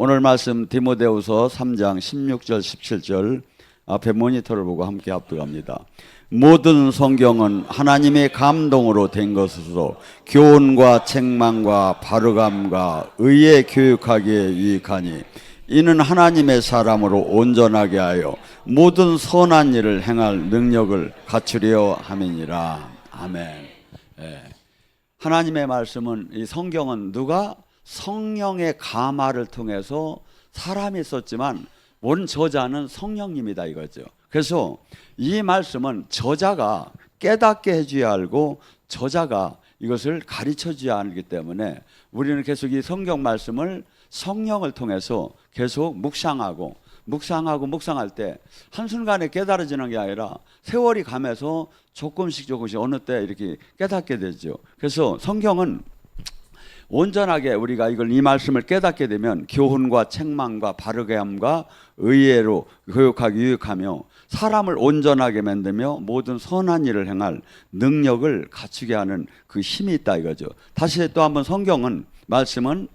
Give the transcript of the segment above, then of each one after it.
오늘 말씀 디모데후서 3장 16절 17절 앞에 모니터를 보고 함께 합독합니다. 모든 성경은 하나님의 감동으로 된 것으로 교훈과 책망과 바르감과 의에 교육하기에 유익하니 이는 하나님의 사람으로 온전하게 하여 모든 선한 일을 행할 능력을 갖추려 함이니라. 아멘. 하나님의 말씀은, 이 성경은 누가 성령의 감화를 통해서 사람이 썼지만 원 저자는 성령님이다 이거죠. 그래서 이 말씀은 저자가 깨닫게 해줘야 알고 저자가 이것을 가르쳐 줘야 하기 때문에 우리는 계속 이 성경 말씀을 성령을 통해서 계속 묵상하고 묵상할 때 한순간에 깨달아지는 게 아니라 세월이 가면서 조금씩 어느 때 이렇게 깨닫게 되죠. 그래서 성경은 온전하게 우리가 이 말씀을 깨닫게 되면 교훈과 책망과 바르게 함과 의회로 교육하기 유익하며 사람을 온전하게 만들며 모든 선한 일을 행할 능력을 갖추게 하는 그 힘이 있다 이거죠. 다시 또 한번 성경은 말씀은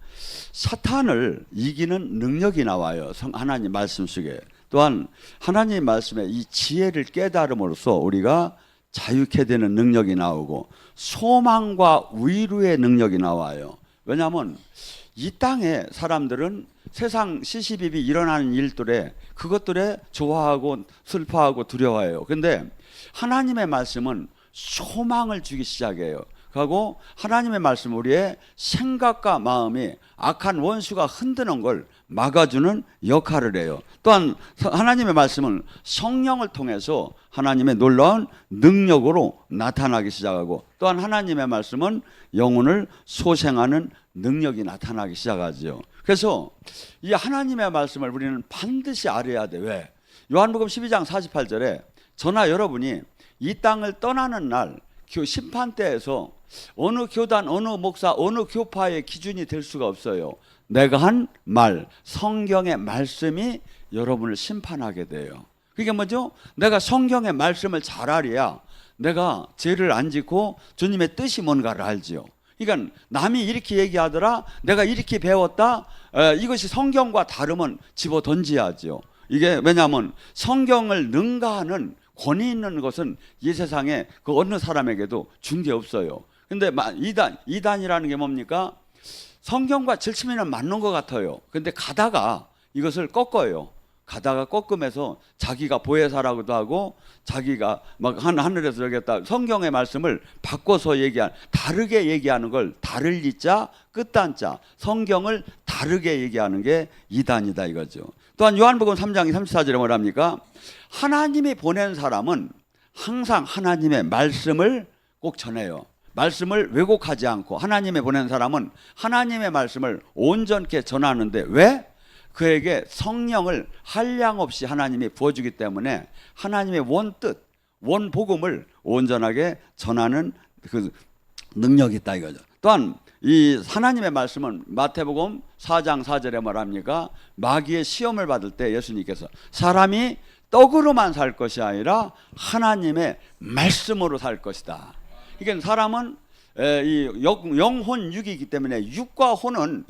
사탄을 이기는 능력이 나와요. 하나님 말씀 속에. 또한 하나님 말씀에 이 지혜를 깨달음으로써 우리가 자유케 되는 능력이 나오고 소망과 위로의 능력이 나와요. 왜냐하면 이 땅에 사람들은 세상 시시비비 일어나는 일들에 그것들에 좋아하고 슬퍼하고 두려워해요. 그런데 하나님의 말씀은 소망을 주기 시작해요. 그리고 하나님의 말씀 우리의 생각과 마음이 악한 원수가 흔드는 걸 막아주는 역할을 해요. 또한 하나님의 말씀은 성령을 통해서 하나님의 놀라운 능력으로 나타나기 시작하고 또한 하나님의 말씀은 영혼을 소생하는 능력이 나타나기 시작하죠. 그래서 이 하나님의 말씀을 우리는 반드시 알아야 돼. 왜? 요한복음 12장 48절에 저나 여러분이 이 땅을 떠나는 날 심판대에서 어느 교단, 어느 목사, 어느 교파의 기준이 될 수가 없어요. 내가 한 말, 성경의 말씀이 여러분을 심판하게 돼요. 그게 뭐죠? 내가 성경의 말씀을 잘 알아야 내가 죄를 안 짓고 주님의 뜻이 뭔가를 알지요. 그러니까 남이 이렇게 얘기하더라, 내가 이렇게 배웠다, 이것이 성경과 다르면 집어 던져야죠. 이게 왜냐하면 성경을 능가하는 권위 있는 것은 이 세상에 그 어느 사람에게도 준 게 없어요. 근데 이단이라는 게 뭡니까? 성경과 질치면은 맞는 것 같아요. 근데 가다가 이것을 꺾어요. 가다가 꺾으면서 자기가 보혜사라고도 하고 자기가 막 하늘에서 여겼다 성경의 말씀을 바꿔서 다르게 얘기하는 걸 다를 이자 끝단자 성경을 다르게 얘기하는 게 이단이다 이거죠. 또한 요한복음 3장 34절에 뭐랍니까? 하나님이 보낸 사람은 항상 하나님의 말씀을 꼭 전해요. 말씀을 왜곡하지 않고 하나님의 보낸 사람은 하나님의 말씀을 온전케 전하는데 왜? 그에게 성령을 한량없이 하나님이 부어주기 때문에 하나님의 원뜻, 원복음을 온전하게 전하는 그 능력이 있다 이거죠. 또한 이 하나님의 말씀은 마태복음 4장 4절에 뭐랍니까? 마귀의 시험을 받을 때 예수님께서 사람이 떡으로만 살 것이 아니라 하나님의 말씀으로 살 것이다. 그러니까 사람은 이 영혼 육이기 때문에 육과 혼은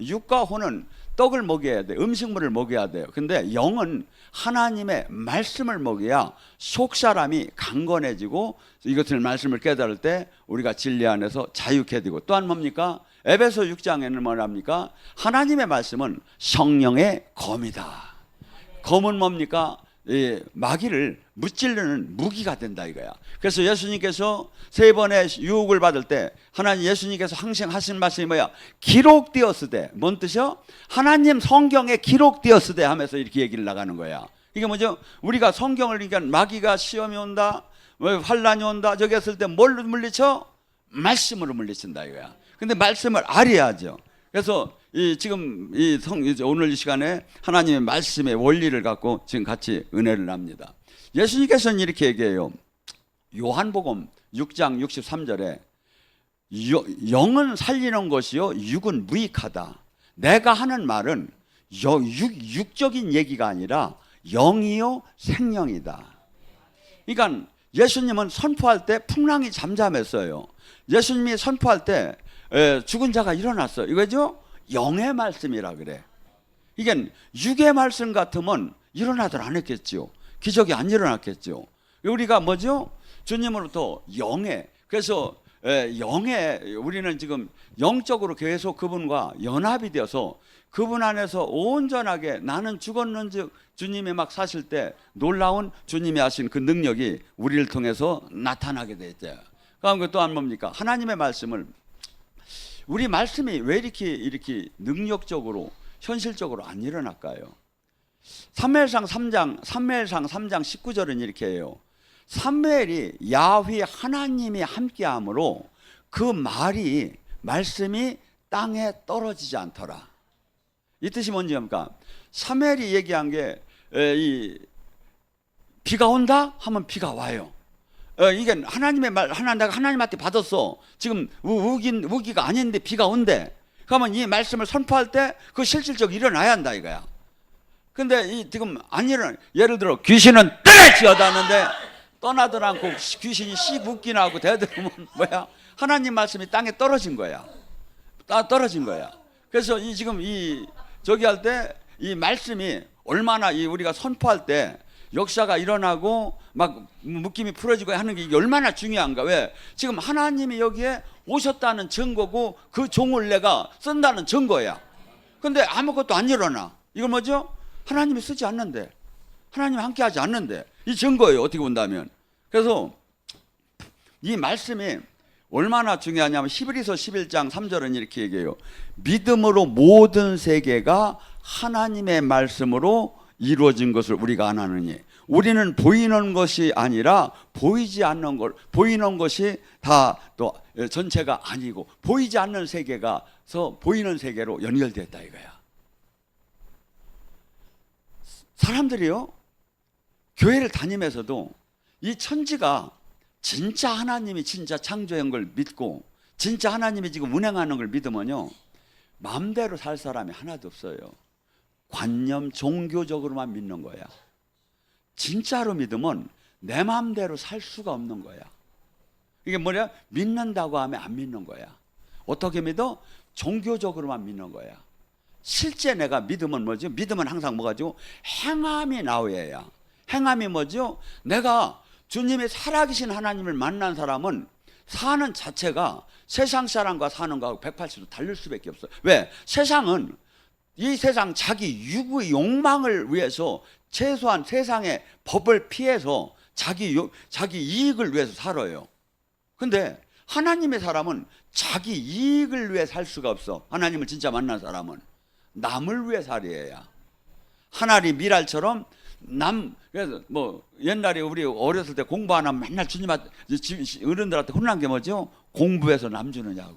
떡을 먹여야 돼. 음식물을 먹여야 돼요. 근데 영은 하나님의 말씀을 먹여야 속 사람이 강건해지고 이것을 말씀을 깨달을 때 우리가 진리 안에서 자유케 되고 또한 뭡니까? 에베소 6장에는 뭐랍니까? 하나님의 말씀은 성령의 검이다. 검은 뭡니까? 마귀를 무찌르는 무기가 된다 이거야. 그래서 예수님께서 세 번의 유혹을 받을 때 하나님 예수님께서 항상 하신 말씀이 뭐야? 기록되었으되. 뭔 뜻이요? 하나님 성경에 기록되었으되 하면서 이렇게 얘기를 나가는 거야. 이게 뭐죠? 우리가 성경을 그러니까 마귀가 시험이 온다, 환란이 온다 저기 했을 때 뭘로 물리쳐? 말씀으로 물리친다 이거야. 근데 말씀을 알아야죠. 그래서 지금 오늘 이 시간에 하나님의 말씀의 원리를 갖고 지금 같이 은혜를 납니다. 예수님께서는 이렇게 얘기해요. 요한복음 6장 63절에 영은 살리는 것이요 육은 무익하다. 내가 하는 말은 육적인 얘기가 아니라 영이요 생명이다. 그러니까 예수님은 선포할 때 풍랑이 잠잠했어요. 예수님이 선포할 때 죽은 자가 일어났어요. 이거죠? 영의 말씀이라 그래. 이게 육의 말씀 같으면 일어나들 안 했겠죠. 기적이 안 일어났겠죠. 우리가 뭐죠? 주님으로부터 영에, 그래서 영에 우리는 지금 영적으로 계속 그분과 연합이 되어서 그분 안에서 온전하게 나는 죽었는즉 주님이 막 사실 때 놀라운 주님이 하신 그 능력이 우리를 통해서 나타나게 됐죠. 그럼 또한 뭡니까? 하나님의 말씀을, 우리 말씀이 왜 이렇게 능력적으로 현실적으로 안 일어날까요? 사무엘상 3장 19절은 이렇게 해요. 사무엘이 야훼 하나님이 함께함으로 그 말씀이 땅에 떨어지지 않더라. 이 뜻이 뭔지입니까? 사무엘이 얘기한 게 비가 온다 하면 비가 와요. 이게 하나님의 말, 내가 하나님한테 받았어. 지금 우기가 아닌데 비가 온대. 그러면 이 말씀을 선포할 때 그 실질적으로 일어나야 한다 이거야. 근데 지금 안 일어나. 예를 들어 귀신은 떠나지어다 하는데 떠나들 않고 귀신이 씩 웃기나 하고 대들으면 뭐야? 하나님 말씀이 땅에 떨어진 거야. 떨어진 거야. 그래서 지금 저기 할 때 이 말씀이 얼마나 우리가 선포할 때 역사가 일어나고 막 묶임이 풀어지고 하는 게 이게 얼마나 중요한가. 왜? 지금 하나님이 여기에 오셨다는 증거고 그 종을 내가 쓴다는 증거야. 근데 아무것도 안 일어나. 이건 뭐죠? 하나님이 쓰지 않는데, 하나님이 함께 하지 않는데 이 증거예요, 어떻게 본다면. 그래서 이 말씀이 얼마나 중요하냐면 히브리서 11장 3절은 이렇게 얘기해요. 믿음으로 모든 세계가 하나님의 말씀으로 이루어진 것을 우리가 안 하느니, 우리는 보이는 것이 아니라 보이지 않는 걸, 보이는 것이 다 또 전체가 아니고 보이지 않는 세계가서 보이는 세계로 연결됐다 이거야. 사람들이요, 교회를 다니면서도 이 천지가 진짜 하나님이 진짜 창조한 걸 믿고 진짜 하나님이 지금 운행하는 걸 믿으면요, 마음대로 살 사람이 하나도 없어요. 관념 종교적으로만 믿는 거야. 진짜로 믿으면 내 마음대로 살 수가 없는 거야. 이게 뭐냐? 믿는다고 하면 안 믿는 거야. 어떻게 믿어? 종교적으로만 믿는 거야. 실제 내가 믿으면 뭐죠? 믿으면 항상 뭐가죠? 행함이 나와야. 행함이 뭐죠? 내가 주님이 살아계신 하나님을 만난 사람은 사는 자체가 세상 사람과 사는 거하고 180도 다를 수밖에 없어요. 왜? 세상은 이 세상 자기 육의 욕망을 위해서 최소한 세상의 법을 피해서 자기 이익을 위해서 살아요. 근데 하나님의 사람은 자기 이익을 위해 살 수가 없어. 하나님을 진짜 만난 사람은 남을 위해 살아야. 하나리 미랄처럼 그래서 뭐 옛날에 우리 어렸을 때 공부 안 하면 맨날 주님한테, 어른들한테 혼난 게 뭐죠? 공부해서 남 주느냐고.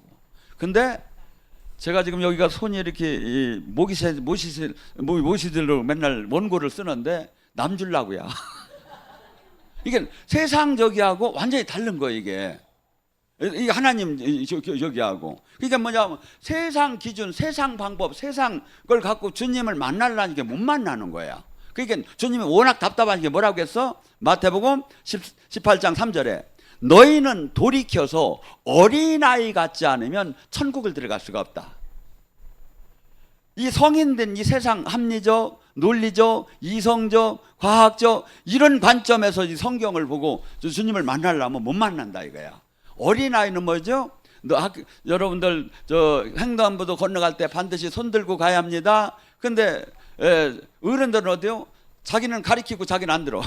근데 제가 지금 여기가 손이 이렇게 모시들로 맨날 원고를 쓰는데 남 주려고야. 이게 세상적이하고 완전히 다른 거예요, 이게 하나님 저기하고. 그러니까 뭐냐면 세상 기준, 세상 방법, 세상 걸 갖고 주님을 만나려니까 못 만나는 거야. 그러니까 주님이 워낙 답답한 게 뭐라고 했어? 마태복음 18장 3절에 너희는 돌이켜서 어린아이 같지 않으면 천국을 들어갈 수가 없다. 이 성인된 이 세상 합리적, 논리적, 이성적, 과학적 이런 관점에서 이 성경을 보고 주님을 만나려면 못 만난다 이거야. 어린아이는 뭐죠? 여러분들 횡단보도 건너갈 때 반드시 손 들고 가야 합니다. 근데 어른들은 어때요? 자기는 가리키고 자기는 안 들어.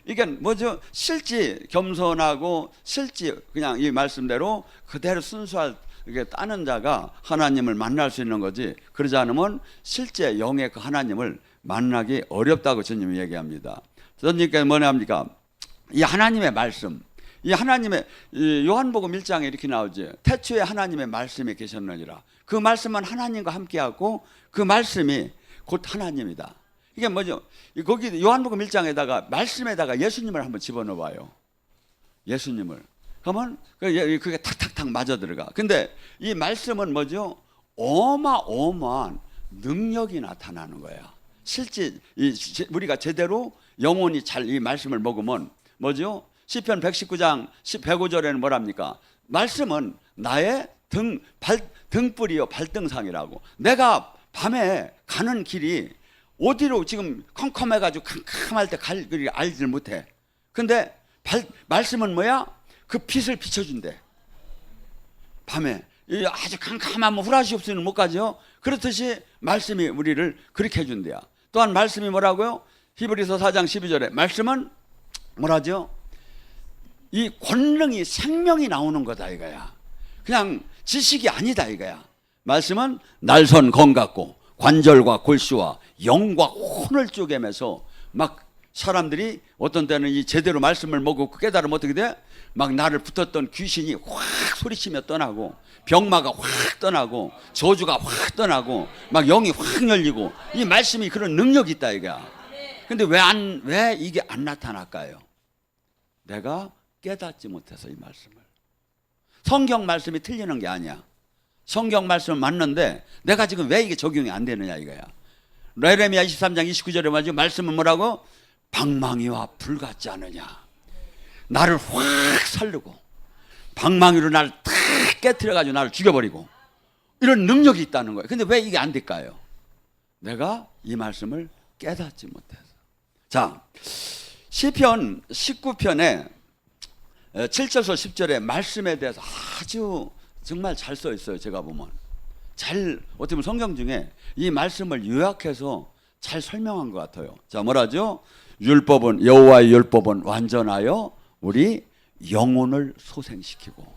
이게 뭐죠? 실지 겸손하고 실지 그냥 이 말씀대로 그대로 순수할 이게 따는 자가 하나님을 만날 수 있는 거지. 그러지 않으면 실제 영의 그 하나님을 만나기 어렵다고 주님이 얘기합니다. 주님께서 뭐냐 합니까? 이 하나님의 말씀, 이 하나님의 요한복음 1장에 이렇게 나오죠. 태초에 하나님의 말씀이 계셨느니라. 그 말씀은 하나님과 함께하고 그 말씀이 곧 하나님이다. 이게 뭐죠? 거기 요한복음 1장에다가 말씀에다가 예수님을 한번 집어넣어봐요. 예수님을. 그러면 그게 탁탁탁 맞아 들어가. 근데 이 말씀은 뭐죠? 어마어마한 능력이 나타나는 거야. 실제 우리가 제대로 영혼이 잘 이 말씀을 먹으면 뭐죠? 시편 119장 105절에는 뭐랍니까? 말씀은 나의 등불이요 발등상이라고. 내가 밤에 가는 길이 어디로 지금 컴컴해가지고 캄캄할 때 갈 길을 알지를 못해. 근데 말씀은 뭐야? 그 빛을 비춰준대. 밤에 아주 캄캄하면 후라시 없이는 못 가죠. 그렇듯이 말씀이 우리를 그렇게 해준대요. 또한 말씀이 뭐라고요? 히브리서 4장 12절에 말씀은 뭐라죠? 이 권능이 생명이 나오는 거다 이거야. 그냥 지식이 아니다 이거야. 말씀은 날선 검 같고 관절과 골수와 영과 혼을 쪼개면서 막 사람들이 어떤 때는 이 제대로 말씀을 먹고 깨달으면 어떻게 돼? 막 나를 붙었던 귀신이 확 소리치며 떠나고 병마가 확 떠나고 저주가 확 떠나고 막 영이 확 열리고 이 말씀이 그런 능력이 있다 이거야. 근데 왜 이게 안 나타날까요? 내가 깨닫지 못해서 이 말씀을. 성경 말씀이 틀리는 게 아니야. 성경 말씀은 맞는데 내가 지금 왜 이게 적용이 안 되느냐 이거야. 예레미야 23장 29절에 말이죠. 말씀은 뭐라고? 방망이와 불 같지 않느냐. 나를 확 살르고 방망이로 나를 탁 깨트려가지고 나를 죽여버리고 이런 능력이 있다는 거예요. 근데 왜 이게 안 될까요? 내가 이 말씀을 깨닫지 못해서. 자, 시편 19편에 7절서 10절에 말씀에 대해서 아주 정말 잘 써 있어요. 제가 보면 어떻게 보면 성경 중에 이 말씀을 요약해서 잘 설명한 것 같아요. 자, 뭐라죠? 율법은 여호와의 율법은 완전하여 우리 영혼을 소생시키고.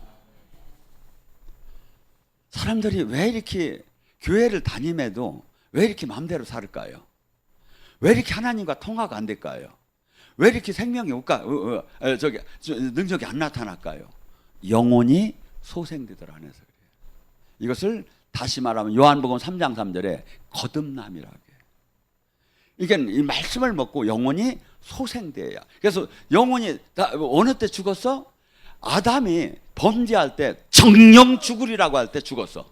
사람들이 왜 이렇게 교회를 다님에도 왜 이렇게 마음대로 살을까요? 왜 이렇게 하나님과 통화가 안 될까요? 왜 이렇게 생명이 능력이 안 나타날까요? 영혼이 소생되더라 안에서 그래요. 이것을 다시 말하면 요한복음 3장 3절에 거듭남이라고 해요. 이게 이 말씀을 먹고 영혼이 소생돼야. 그래서 영혼이 어느 때 죽었어? 아담이 범죄할 때 정령 죽으리라고 할 때 죽었어.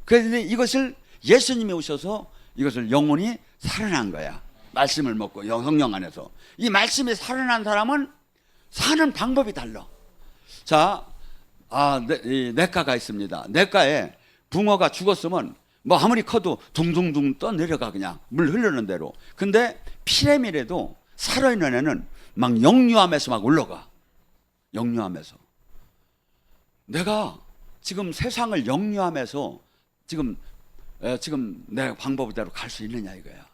그런데 이것을 예수님이 오셔서 이것을 영혼이 살아난 거야. 말씀을 먹고 성령 안에서. 이 말씀이 살아난 사람은 사는 방법이 달라. 자, 냇가가 있습니다. 냇가에 붕어가 죽었으면 뭐 아무리 커도 둥둥둥 떠내려가 그냥 물 흐르는 대로. 근데 피레미래도 살아있는 애는 막 역류하면서 막 올라가. 역류하면서. 내가 지금 세상을 역류하면서 지금 내 방법대로 갈 수 있느냐 이거야.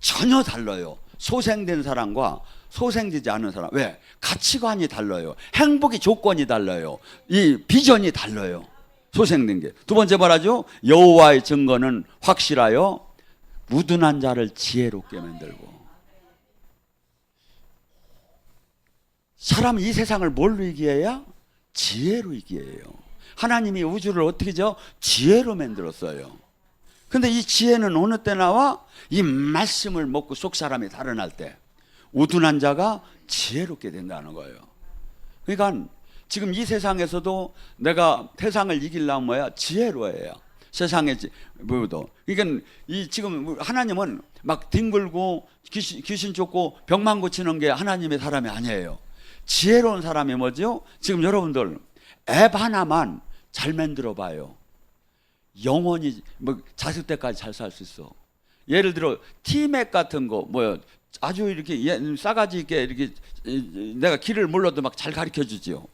전혀 달라요. 소생된 사람과 소생되지 않은 사람. 왜? 가치관이 달라요. 행복의 조건이 달라요. 이 비전이 달라요. 소생된 게. 두 번째 말하죠. 여호와의 증거는 확실하여 무둔한 자를 지혜롭게 만들고. 사람은 이 세상을 뭘로 이기해야? 지혜로 이기해요. 하나님이 우주를 어떻게 지혜로 만들었어요. 근데 이 지혜는 어느 때 나와? 이 말씀을 먹고 속 사람이 달아날 때 우둔한 자가 지혜롭게 된다는 거예요. 그러니까 지금 이 세상에서도 내가 세상을 이기려면 뭐야? 지혜로 해요. 세상에 뭐도. 그러니까 이 지금 하나님은 막 뒹굴고 귀신 쫓고 병만 고치는 게 하나님의 사람이 아니에요. 지혜로운 사람이 뭐죠? 지금 여러분들 앱 하나만 잘 만들어 봐요. 영원히 자식 때까지 잘 살 수 있어. 예를 들어 티맥 같은 거 아주 이렇게 싸가지 있게 이렇게 내가 길을 몰라도 막 잘 가르쳐 주지요.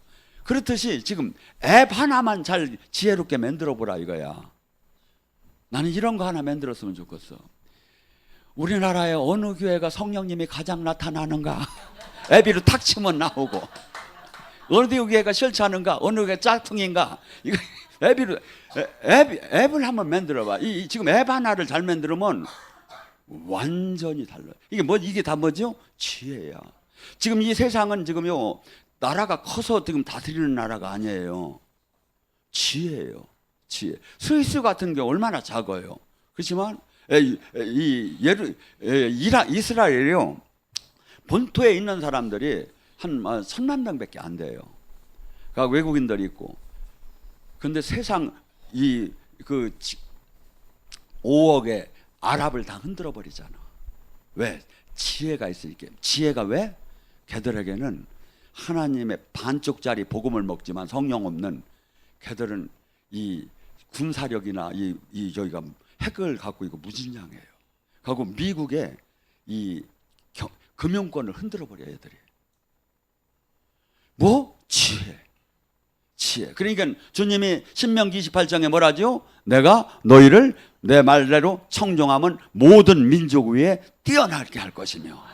그렇듯이 지금 앱 하나만 잘 지혜롭게 만들어 보라 이거야. 나는 이런 거 하나 만들었으면 좋겠어. 우리나라의 어느 교회가 성령님이 가장 나타나는가? 앱으로 탁 치면 나오고. 어느 교회가 설치하는가? 어느 교회가 짝퉁인가? 이거 앱을 한번 만들어봐. 지금 앱 하나를 잘 만들면 완전히 달라요. 이게 다 뭐죠? 지혜야. 지금 이 세상은 지금요, 나라가 커서 지금 다스리는 나라가 아니에요. 지혜예요. 지혜. 스위스 같은 게 얼마나 작아요. 그렇지만 이스라엘이요, 본토에 있는 사람들이 한 3만 명밖에 안 돼요. 그러니까 외국인들이 있고. 근데 세상 5억의 아랍을 다 흔들어 버리잖아. 왜? 지혜가 있으니까. 지혜가 왜? 걔들에게는 하나님의 반쪽짜리 복음을 먹지만 성령 없는 걔들은 이 군사력이나 저희가 핵을 갖고 이거 무진장해요. 하고 미국의 이 금융권을 흔들어 버려 애들이. 뭐? 지혜. 그러니까 주님이 신명기 28장에 뭐라죠? 내가 너희를 내 말대로 청종하면 모든 민족 위에 뛰어나게 할 것이며.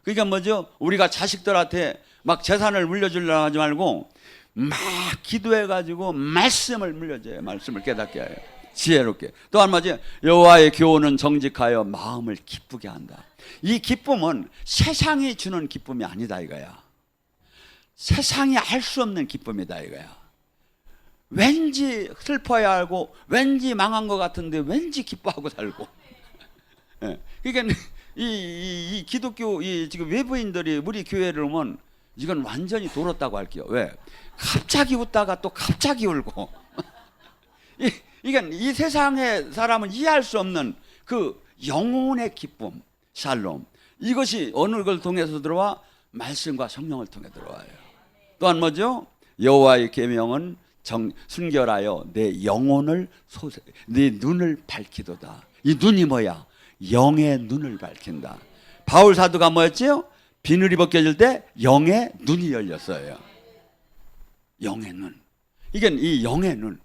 그러니까 뭐죠? 우리가 자식들한테 막 재산을 물려주려고 하지 말고 막 기도해가지고 말씀을 물려줘요. 말씀을 깨닫게 해요. 지혜롭게. 또한 뭐지? 여호와의 교훈은 정직하여 마음을 기쁘게 한다. 이 기쁨은 세상이 주는 기쁨이 아니다 이거야. 세상이 알 수 없는 기쁨이다 이거야. 왠지 슬퍼야 하고 왠지 망한 것 같은데 왠지 기뻐하고 살고. 그러니까 이 기독교 지금 외부인들이 우리 교회를 오면 이건 완전히 돌았다고 할게요. 왜? 갑자기 웃다가 또 갑자기 울고. 이 세상의 사람은 이해할 수 없는 그 영혼의 기쁨, 샬롬. 이것이 어느 걸 통해서 들어와? 말씀과 성령을 통해 들어와요. 또한 뭐죠? 여호와의 계명은 순결하여 내 영혼을 네 눈을 밝히도다. 이 눈이 뭐야? 영의 눈을 밝힌다. 바울 사도가 뭐였지요? 비늘이 벗겨질 때 영의 눈이 열렸어요. 영의 눈. 이게 이 영의 눈.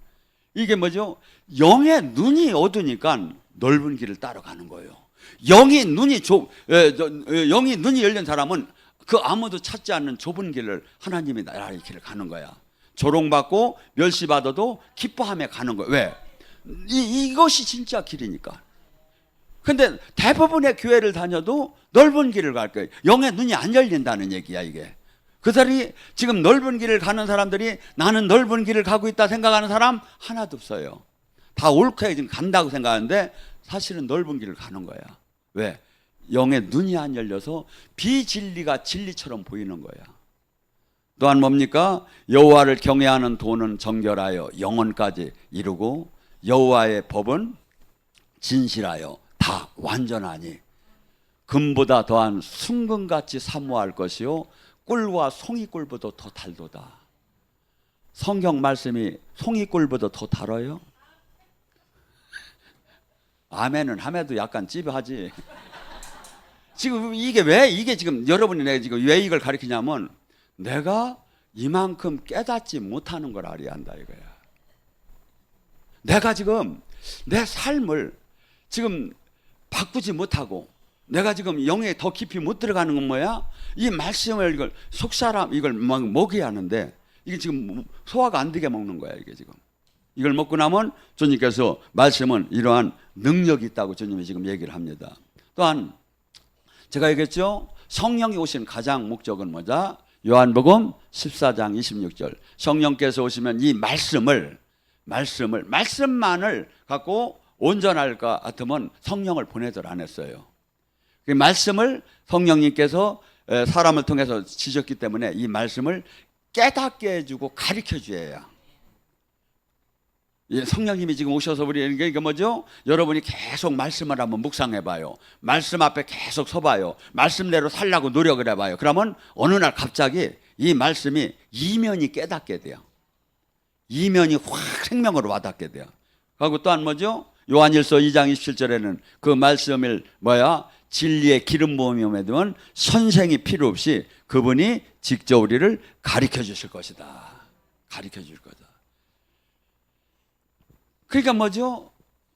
이게 뭐죠? 영의 눈이 어두니까 넓은 길을 따라가는 거예요. 영이 눈이 열린 사람은 그 아무도 찾지 않는 좁은 길을 하나님이 나라의 길을 가는 거야. 조롱받고 멸시받아도 기뻐하며 가는 거야. 왜? 이것이 진짜 길이니까. 근데 대부분의 교회를 다녀도 넓은 길을 갈 거예요. 영의 눈이 안 열린다는 얘기야 이게. 그들이 지금 넓은 길을 가는 사람들이 나는 넓은 길을 가고 있다 생각하는 사람 하나도 없어요. 다 옳게 지금 간다고 생각하는데 사실은 넓은 길을 가는 거야. 왜? 영의 눈이 안 열려서 비진리가 진리처럼 보이는 거야. 또한 뭡니까? 여호와를 경외하는 도는 정결하여 영혼까지 이루고 여호와의 법은 진실하여 다 완전하니 금보다 더한 순금같이 사모할 것이요 꿀과 송이꿀보다 더 달도다. 성경 말씀이 송이꿀보다 더 달아요? 아멘은 함에도 약간 찝하지. 지금 이게 지금 여러분이 내가 지금 왜 이걸 가르치냐면 내가 이만큼 깨닫지 못하는 걸 알아야 한다 이거야. 내가 지금 내 삶을 지금 바꾸지 못하고 내가 지금 영에 더 깊이 못 들어가는 건 뭐야? 이 말씀을 이걸 속사람 이걸 막 먹여야 하는데 이게 지금 소화가 안 되게 먹는 거야 이게 지금. 이걸 먹고 나면 주님께서 말씀은 이러한 능력이 있다고 주님이 지금 얘기를 합니다. 또한 제가 얘기했죠. 성령이 오신 가장 목적은 뭐다? 요한복음 14장 26절. 성령께서 오시면 이 말씀만을 갖고 온전할 것 같으면 성령을 보내들 안 했어요. 그 말씀을 성령님께서 사람을 통해서 지셨기 때문에 이 말씀을 깨닫게 해주고 가르쳐 줘야. 성령님이 지금 오셔서 우리 그러니까 뭐죠? 여러분이 계속 말씀을 한번 묵상해봐요. 말씀 앞에 계속 서봐요. 말씀대로 살려고 노력을 해봐요. 그러면 어느 날 갑자기 이 말씀이 이면이 깨닫게 돼요. 이면이 확 생명으로 와닿게 돼요. 그리고 또한 뭐죠? 요한일서 2장 27절에는 그 말씀을 진리의 기름 부음이 오면 선생이 필요 없이 그분이 직접 우리를 가르쳐 주실 것이다. 가르쳐 줄 거다. 그러니까 뭐죠?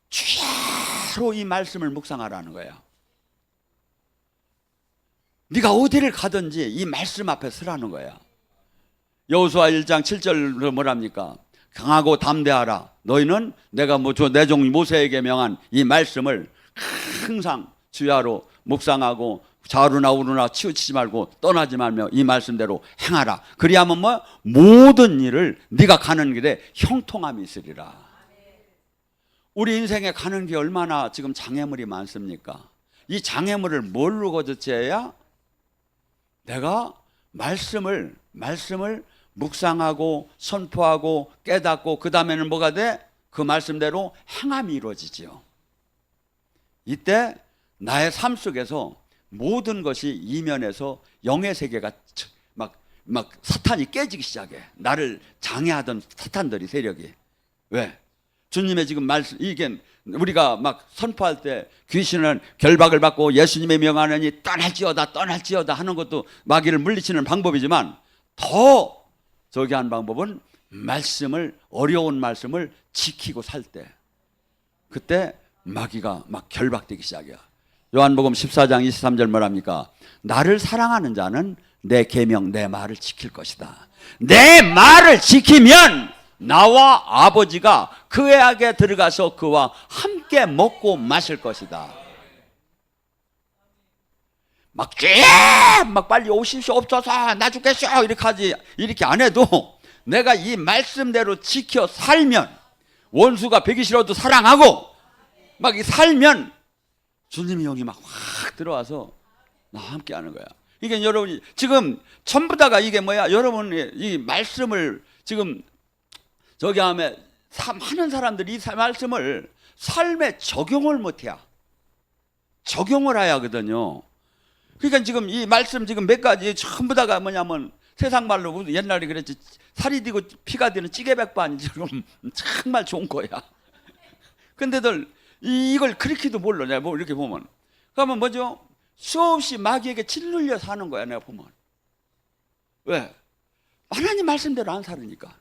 주야로 이 말씀을 묵상하라는 거야. 네가 어디를 가든지 이 말씀 앞에 서라는 거야. 여호수아 1장 7절로 뭐랍니까? 강하고 담대하라. 너희는 내가 내 종 모세에게 명한 이 말씀을 항상 주야로 묵상하고 좌우나 우르나 치우치지 말고 떠나지 말며 이 말씀대로 행하라. 그리하면 모든 일을 네가 가는 길에 형통함이 있으리라. 우리 인생에 가는 게 얼마나 지금 장애물이 많습니까? 이 장애물을 뭘로 거듭해야 내가 말씀을 묵상하고 선포하고 깨닫고 그 다음에는 뭐가 돼? 그 말씀대로 행함이 이루어지지요. 이때 나의 삶 속에서 모든 것이 이면에서 영의 세계가 막 사탄이 깨지기 시작해. 나를 장애하던 사탄들이 세력이. 왜? 주님의 지금 말씀, 이게 우리가 막 선포할 때 귀신은 결박을 받고 예수님의 명하느니 떠날지어다 떠날지어다 하는 것도 마귀를 물리치는 방법이지만 더 저기 한 방법은 말씀을, 어려운 말씀을 지키고 살 때, 그때 마귀가 막 결박되기 시작이야. 요한복음 14장 23절 뭐랍니까? 나를 사랑하는 자는 내 계명, 내 말을 지킬 것이다. 내 말을 지키면 나와 아버지가 그에게 들어가서 그와 함께 먹고 마실 것이다. 막 빨리 오십시오, 없어서 나 죽겠어 이렇게 하지, 이렇게 안 해도 내가 이 말씀대로 지켜 살면, 원수가 배기 싫어도 사랑하고 막 살면 주님의 영이 막 확 들어와서 나와 함께 하는 거야. 이게 여러분이 지금 전부 다가 이게 뭐야? 여러분이 이 말씀을 지금 저기 하면 하는 사람들이 이 말씀을 삶에 적용을 못해야, 적용을 해야 하거든요. 그러니까 지금 이 말씀 지금 몇 가지 전부 다가 뭐냐면 세상 말로 옛날에 그랬지, 살이 되고 피가 되는 찌개백반이 지금 정말 좋은 거야. 근데들 이걸 그렇게도 몰라. 내가 뭐 이렇게 보면, 그러면 뭐죠? 수없이 마귀에게 짓눌려 사는 거야. 내가 보면. 왜? 하나님 말씀대로 안 살으니까.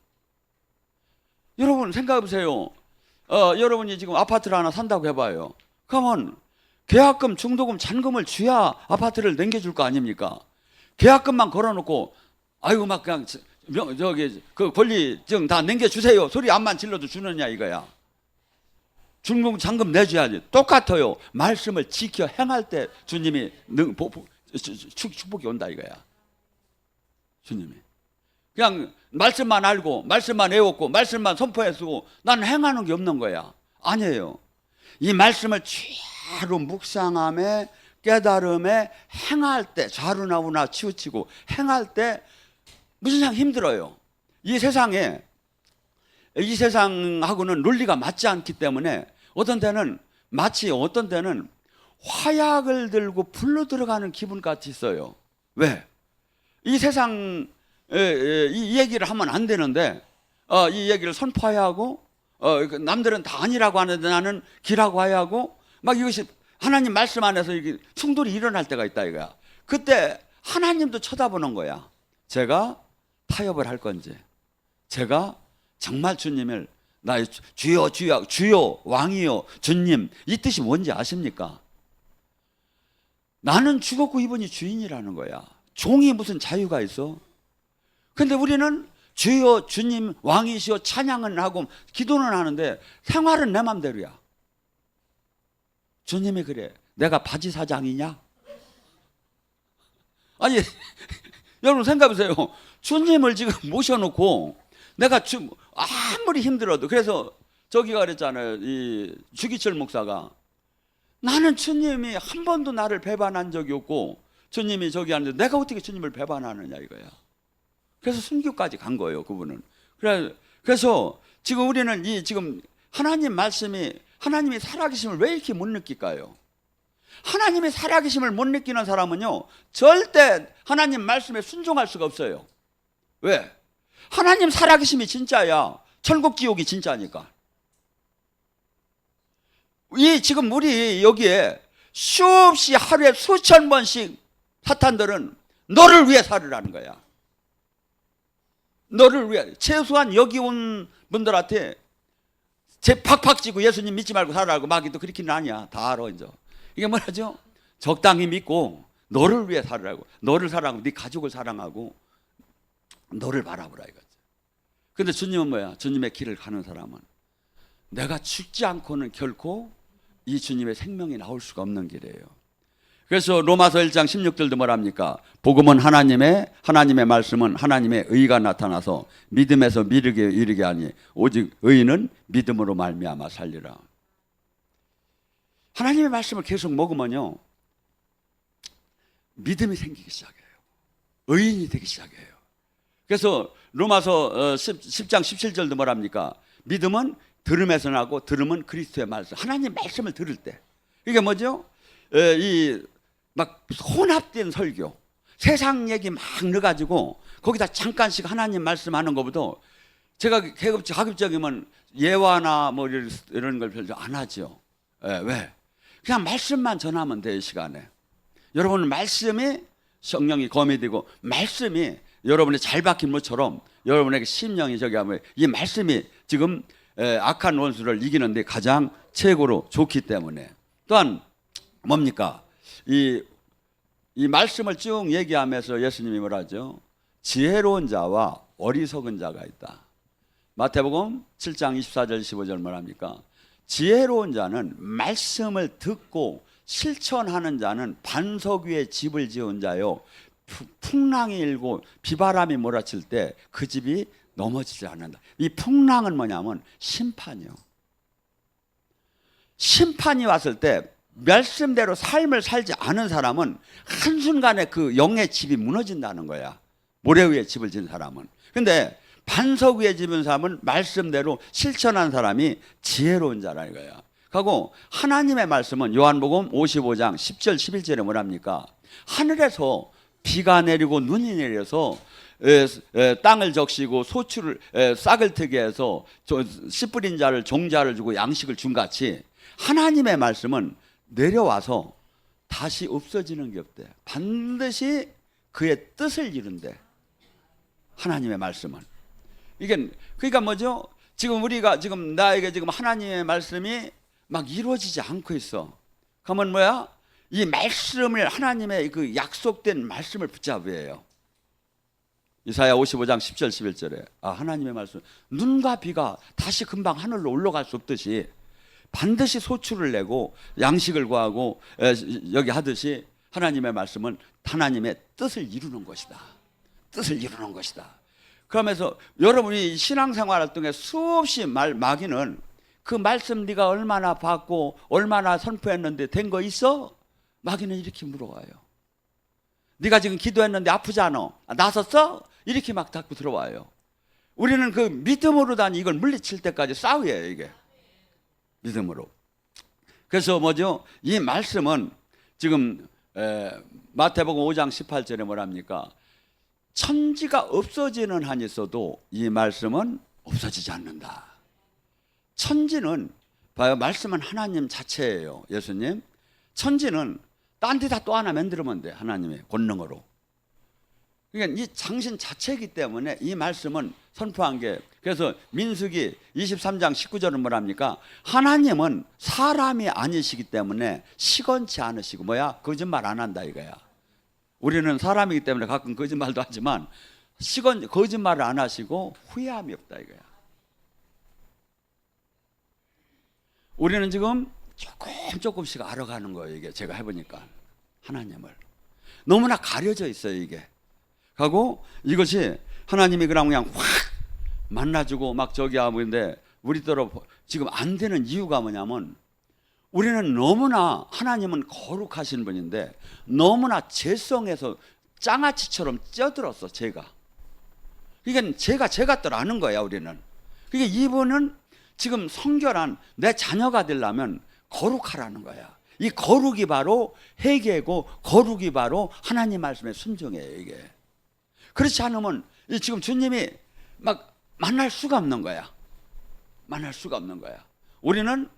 여러분 생각해 보세요. 여러분이 지금 아파트를 하나 산다고 해봐요. 그러면 계약금, 중도금, 잔금을 줘야 아파트를 넘겨줄 거 아닙니까? 계약금만 걸어놓고 아이고 막 그냥 저기 그 권리증 다 넘겨주세요 소리 암만 질러도 주느냐 이거야. 중금, 잔금 내줘야지. 똑같아요. 말씀을 지켜 행할 때 주님이 축복이 온다 이거야. 주님이 그냥 말씀만 알고 말씀만 외웠고 말씀만 선포했고 난 행하는 게 없는 거야. 아니에요. 이 말씀을 좌로 묵상함에 깨달음에 행할 때, 좌루나우나 치우치고 행할 때 무슨 힘들어요. 이 세상하고는 논리가 맞지 않기 때문에 어떤 때는 마치 어떤 때는 화약을 들고 불로 들어가는 기분 같이 있어요. 왜? 이 세상 이 얘기를 하면 안 되는데 이 얘기를 선포해야 하고 남들은 다 아니라고 하는데 나는 기라고 해야 하고 막 이것이 하나님 말씀 안에서 이게 충돌이 일어날 때가 있다 이거야. 그때 하나님도 쳐다보는 거야. 제가 타협을 할 건지, 제가 정말 주님을 나의 주여 주여 주여 왕이여 주님 이 뜻이 뭔지 아십니까? 나는 죽었고 이분이 주인이라는 거야. 종이 무슨 자유가 있어? 근데 우리는 주여 주님 왕이시여 찬양은 하고 기도는 하는데 생활은 내 맘대로야. 주님이 그래. 내가 바지 사장이냐? 아니 여러분 생각해보세요. 주님을 지금 모셔놓고 내가 아무리 힘들어도, 그래서 저기가 그랬잖아요. 이 주기철 목사가 나는 주님이 한 번도 나를 배반한 적이 없고 주님이 저기 하는데 내가 어떻게 주님을 배반하느냐 이거야. 그래서 순교까지 간 거예요 그분은. 그래서 지금 우리는 이 지금 하나님 말씀이, 하나님이 살아계심을 왜 이렇게 못 느낄까요? 하나님의 살아계심을 못 느끼는 사람은요 절대 하나님 말씀에 순종할 수가 없어요. 왜? 하나님 살아계심이 진짜야. 천국 지옥이 진짜니까. 이 지금 우리 여기에 수없이 하루에 수천 번씩 사탄들은 너를 위해 살으라는 거야. 너를 위해. 최소한 여기 온 분들한테 제 팍팍 찌고 예수님 믿지 말고 살아라고 마귀도 그렇게는 아니야. 다 알아 이제. 이게 뭐라죠? 적당히 믿고 너를 위해 살으라고. 너를 사랑하고 네 가족을 사랑하고 너를 바라보라 이거죠. 근데 주님은 뭐야? 주님의 길을 가는 사람은 내가 죽지 않고는 결코 이 주님의 생명이 나올 수가 없는 길이에요. 그래서 로마서 1장 16절도 뭐랍니까? 복음은 하나님의 말씀은 하나님의 의가 나타나서 믿음에서 이르게 하니 오직 의는 믿음으로 말미암아 살리라. 하나님의 말씀을 계속 먹으면요 믿음이 생기기 시작해요. 의인이 되기 시작해요. 그래서 로마서 10장 17절도 뭐랍니까? 믿음은 들음에서 나고 들음은 그리스도의 말씀. 하나님 말씀을 들을 때 이게 뭐죠? 이 막 혼합된 설교, 세상 얘기 막 넣어가지고 거기다 잠깐씩 하나님 말씀하는 것보다 제가 가급적이면 예화나 뭐 이런 걸 별로 안 하죠. 왜? 그냥 말씀만 전하면 돼요, 이 시간에. 여러분, 말씀이 성령이 검이 되고 말씀이 여러분이 잘 박힌 것처럼 여러분에게 심령이 저기 하면 이 말씀이 지금 악한 원수를 이기는데 가장 최고로 좋기 때문에. 또한 뭡니까? 이 말씀을 쭉 얘기하면서 예수님이 뭐라 하죠? 지혜로운 자와 어리석은 자가 있다. 마태복음 7장 24절 15절 뭐랍니까? 지혜로운 자는 말씀을 듣고 실천하는 자는 반석 위에 집을 지은 자요, 풍랑이 일고 비바람이 몰아칠 때 그 집이 넘어지지 않는다. 이 풍랑은 뭐냐면 심판이요. 심판이 왔을 때 말씀대로 삶을 살지 않은 사람은 한순간에 그 영의 집이 무너진다는 거야. 모래 위에 집을 지은 사람은. 근데 반석 위에 집은 사람은 말씀대로 실천한 사람이 지혜로운 자라는 거야. 하고 하나님의 말씀은 요한복음 55장 10절 11절에 뭐랍니까? 하늘에서 비가 내리고 눈이 내려서 땅을 적시고 소출을 싹을 트게 해서 씨 뿌린 자를 종자를 주고 양식을 준 같이 하나님의 말씀은 내려와서 다시 없어지는 게 없대. 반드시 그의 뜻을 이룬대. 하나님의 말씀은. 이게 그러니까 뭐죠? 지금 우리가 지금 나에게 지금 하나님의 말씀이 막 이루어지지 않고 있어. 그러면 뭐야? 이 말씀을 하나님의 그 약속된 말씀을 붙잡아야 해요. 이사야 55장 10절 11절에 하나님의 말씀, 눈과 비가 다시 금방 하늘로 올라갈 수 없듯이 반드시 소출을 내고 양식을 구하고 여기 하듯이 하나님의 말씀은 하나님의 뜻을 이루는 것이다. 뜻을 이루는 것이다. 그러면서 여러분이 신앙생활을 통해 수없이 마귀는 그 말씀 네가 얼마나 받고 얼마나 선포했는데 된 거 있어? 마귀는 이렇게 물어와요. 네가 지금 기도했는데 아프지 않아? 나섰어? 이렇게 막 자꾸 들어와요. 우리는 그 믿음으로 단 이걸 물리칠 때까지 싸워야 해요, 이게. 믿음으로. 그래서 뭐죠? 이 말씀은 지금 마태복음 5장 18절에 뭐랍니까? 천지가 없어지는 한이 있어도 이 말씀은 없어지지 않는다. 천지는 봐요, 말씀은 하나님 자체예요. 예수님 천지는 딴 데다 또 하나 만들면 돼. 하나님의 권능으로. 그러니까 이 장신 자체이기 때문에 이 말씀은 선포한 게, 그래서 민수기 23장 19절은 뭐랍니까? 하나님은 사람이 아니시기 때문에 시건치 않으시고 뭐야? 거짓말 안 한다 이거야. 우리는 사람이기 때문에 가끔 거짓말도 하지만 거짓말을 안 하시고 후회함이 없다 이거야. 우리는 지금 조금씩 알아가는 거예요. 이게 제가 해보니까 하나님을 너무나 가려져 있어요 이게. 하고 이것이 하나님이 그냥 확 만나주고 막 저기 하고 있는데 우리더러 지금 안 되는 이유가 뭐냐면 우리는 너무나 하나님은 거룩하신 분인데 너무나 죄성에서 장아찌처럼 쪄들었어 죄가. 이게 제가 들 아는 거야 우리는. 그게 이분은 지금 성결한 내 자녀가 되려면 거룩하라는 거야. 이 거룩이 바로 회개고 거룩이 바로 하나님 말씀에 순종해요 이게. 그렇지 않으면 지금 주님이 막 만날 수가 없는 거야. 만날 수가 없는 거야. 우리는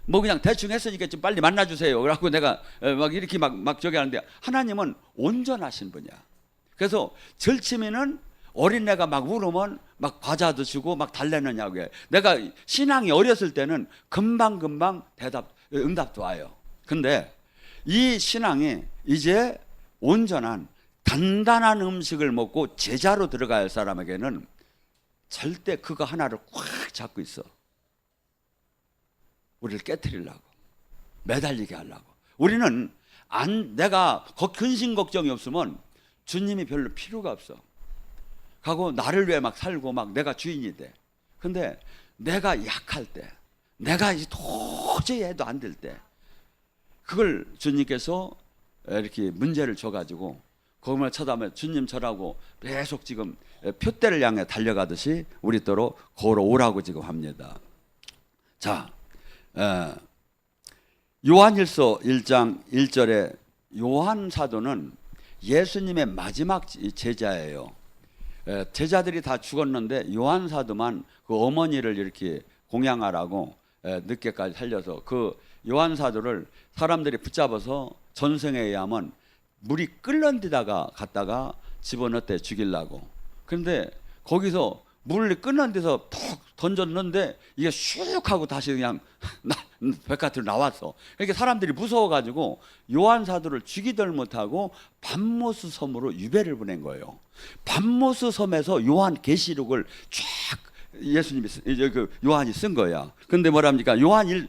뭐 그냥 대충 했으니까 좀 빨리 만나주세요. 그래갖고 내가 막 이렇게 막 저기 하는데 하나님은 온전하신 분이야. 그래서 절치면은 어린애가 막 울으면 막 과자 드시고 막 달래느냐고 해. 내가 신앙이 어렸을 때는 금방 응답도 와요. 근데 이 신앙이 이제 온전한 단단한 음식을 먹고 제자로 들어가야 할 사람에게는 절대 그거 하나를 꽉 잡고 있어. 우리를 깨트리려고, 매달리게 하려고. 우리는 내가 근심 걱정이 없으면 주님이 별로 필요가 없어. 하고 나를 위해 막 살고 막 내가 주인이 돼. 근데 내가 약할 때, 내가 이제 도저히 해도 안 될 때, 그걸 주님께서 이렇게 문제를 줘가지고 거기만 쳐다보면 주님 저라고 계속 지금 표대를 향해 달려가듯이 우리더러 걸어오라고 지금 합니다. 자, 요한일서 1장 1절에 요한 사도는 예수님의 마지막 제자예요. 제자들이 다 죽었는데 요한 사도만 그 어머니를 이렇게 공양하라고 늦게까지 살려서 그 요한 사도를 사람들이 붙잡아서 전승에 의하면 물이 끓는 데다가 갔다가 집어넣대 죽이려고. 그런데 거기서 물을 끓는 데서 푹 던졌는데 이게 슉 하고 다시 그냥 바깥으로 나왔어. 그러니까 사람들이 무서워가지고 요한 사도를 죽이들 못하고 밤모스 섬으로 유배를 보낸 거예요. 밤모스 섬에서 요한 계시록을 쫙 예수님이 그 요한이 쓴 거야. 근데 뭐랍니까? 요한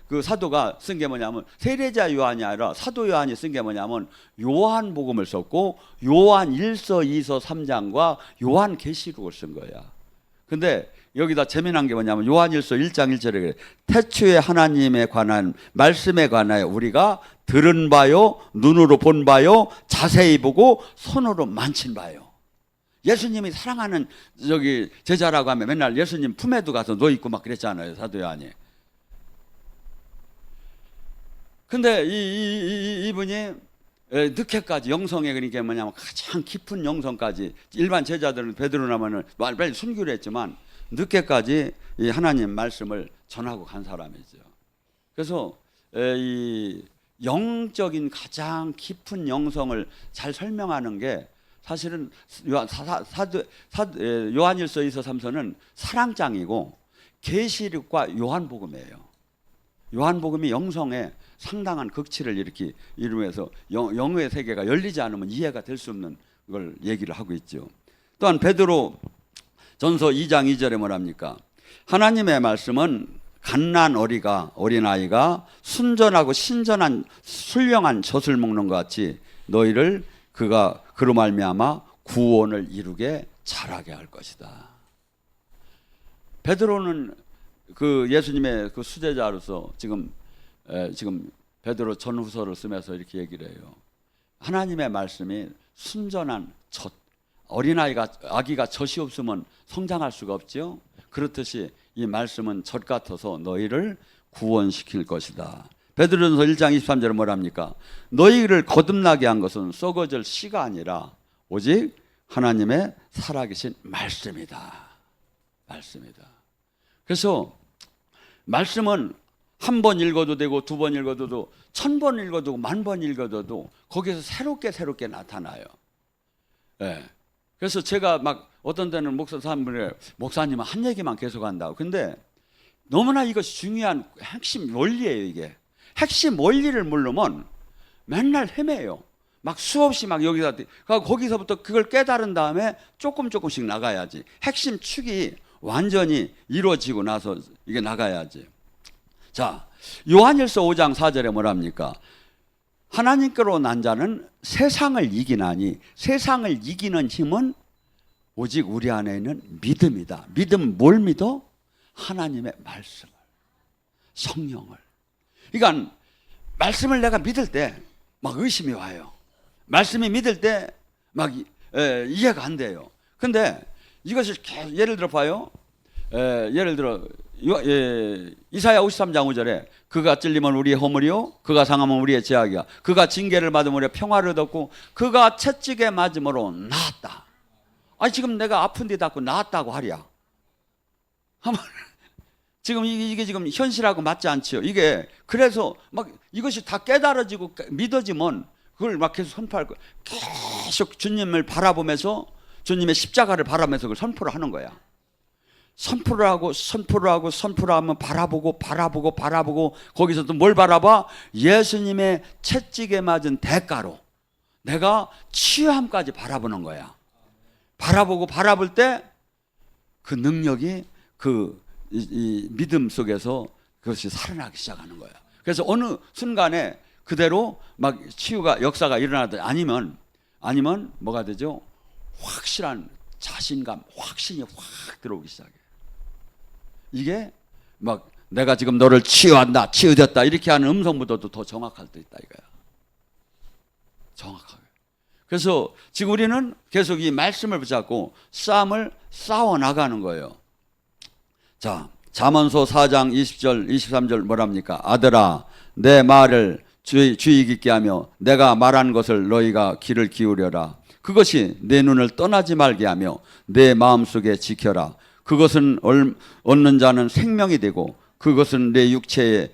그 사도가 쓴 게 뭐냐면 세례자 요한이 아니라 사도 요한이 쓴 게 뭐냐면 요한복음을 썼고 요한 1서, 2서, 3장과 요한 계시록을 쓴 거야. 근데 여기다 재미난 게 뭐냐면 요한 1서 1장 1절에 그래. 태초에 하나님에 관한 말씀에 관하여 우리가 들은 바요, 눈으로 본 바요, 자세히 보고 손으로 만진 바요. 예수님이 사랑하는 저기 제자라고 하면 맨날 예수님 품에도 가서 누워 있고 막 그랬잖아요, 사도 요한이. 근데 이분이 늦게까지 영성에, 그러니까 뭐냐면 가장 깊은 영성까지, 일반 제자들은 베드로라면은 빨리 순교를 했지만 늦게까지 이 하나님 말씀을 전하고 간 사람이죠. 그래서 이 영적인 가장 깊은 영성을 잘 설명하는 게 사실은 요한일서 2서 3서는 사랑장이고 계시록과 요한복음이에요. 요한복음이 영성에 상당한 극치를 이렇게 이루면서 영의 세계가 열리지 않으면 이해가 될 수 없는 걸 얘기를 하고 있죠. 또한 베드로 전서 2장 2절에 뭐랍니까? 하나님의 말씀은 갓난 어린아이가 순전하고 신전한 순령한 젖을 먹는 것 같이 너희를 그가 그로 말미암아 구원을 이루게 자라게 할 것이다. 베드로는 그 예수님의 그 수제자로서 지금 베드로 전후서를 쓰면서 이렇게 얘기를 해요. 하나님의 말씀이 순전한 젖, 아기가 젖이 없으면 성장할 수가 없죠. 그렇듯이 이 말씀은 젖 같아서 너희를 구원시킬 것이다. 베드로전서 1장 23절에 뭐랍니까? 너희를 거듭나게 한 것은 썩어질 씨가 아니라 오직 하나님의 살아계신 말씀이다. 말씀이다. 그래서 말씀은 한 번 읽어도 되고 두 번 읽어도 되고 1000번 읽어도 10,000번 읽어도 거기서 새롭게 나타나요. 네. 그래서 제가 막 어떤 때는 목사님은 한 얘기만 계속 한다고. 근데 너무나 이것이 중요한 핵심 원리예요. 이게 핵심 원리를 모르면 맨날 헤매요. 막 수없이 막 거기서부터 그걸 깨달은 다음에 조금씩 나가야지. 핵심 축이 완전히 이루어지고 나서 이게 나가야지. 자, 요한일서 5장 4절에 뭐랍니까? 하나님께로 난 자는 세상을 이기나니 세상을 이기는 힘은 오직 우리 안에 있는 믿음이다. 믿음은 뭘 믿어? 하나님의 말씀을, 성령을. 그러니까 말씀을 내가 믿을 때 막 의심이 와요. 말씀이 믿을 때 막 이해가 안 돼요. 근데 이것을 예를 들어 봐요. 예를 들어 이사야 53장 5절에 그가 찔리면 우리의 허물이요 그가 상하면 우리의 죄악이야. 그가 징계를 받으면 우리의 평화를 얻었고 그가 채찍에 맞음으로 나았다. 아니 지금 내가 아픈 데 닿고 나았다고 하랴. 지금 이게 지금 현실하고 맞지 않지요. 이게 그래서 막 이것이 다 깨달아지고 믿어지면 그걸 막 계속 선포할 거야. 계속 주님을 바라보면서 주님의 십자가를 바라면서 그걸 선포를 하는 거야. 선포를 하면 바라보고 거기서 또 뭘 바라봐? 예수님의 채찍에 맞은 대가로 내가 치유함까지 바라보는 거야. 바라볼 때 그 능력이 이 믿음 속에서 그것이 살아나기 시작하는 거야. 그래서 어느 순간에 그대로 막 치유가 역사가 일어나다 아니면 뭐가 되죠? 확실한 자신감, 확신이 확 들어오기 시작해. 이게 막 내가 지금 너를 치유한다, 치유됐다 이렇게 하는 음성보다도 더 정확할 때 있다 이거야. 정확하게. 그래서 지금 우리는 계속 이 말씀을 붙잡고 싸움을 싸워 나가는 거예요. 자, 잠언서 4장 20절 23절 뭐랍니까? 아들아 내 말을 주의 깊게 하며 내가 말한 것을 너희가 귀를 기울여라. 그것이 내 눈을 떠나지 말게 하며 내 마음속에 지켜라. 그것은 얻는 자는 생명이 되고 그것은 내 육체의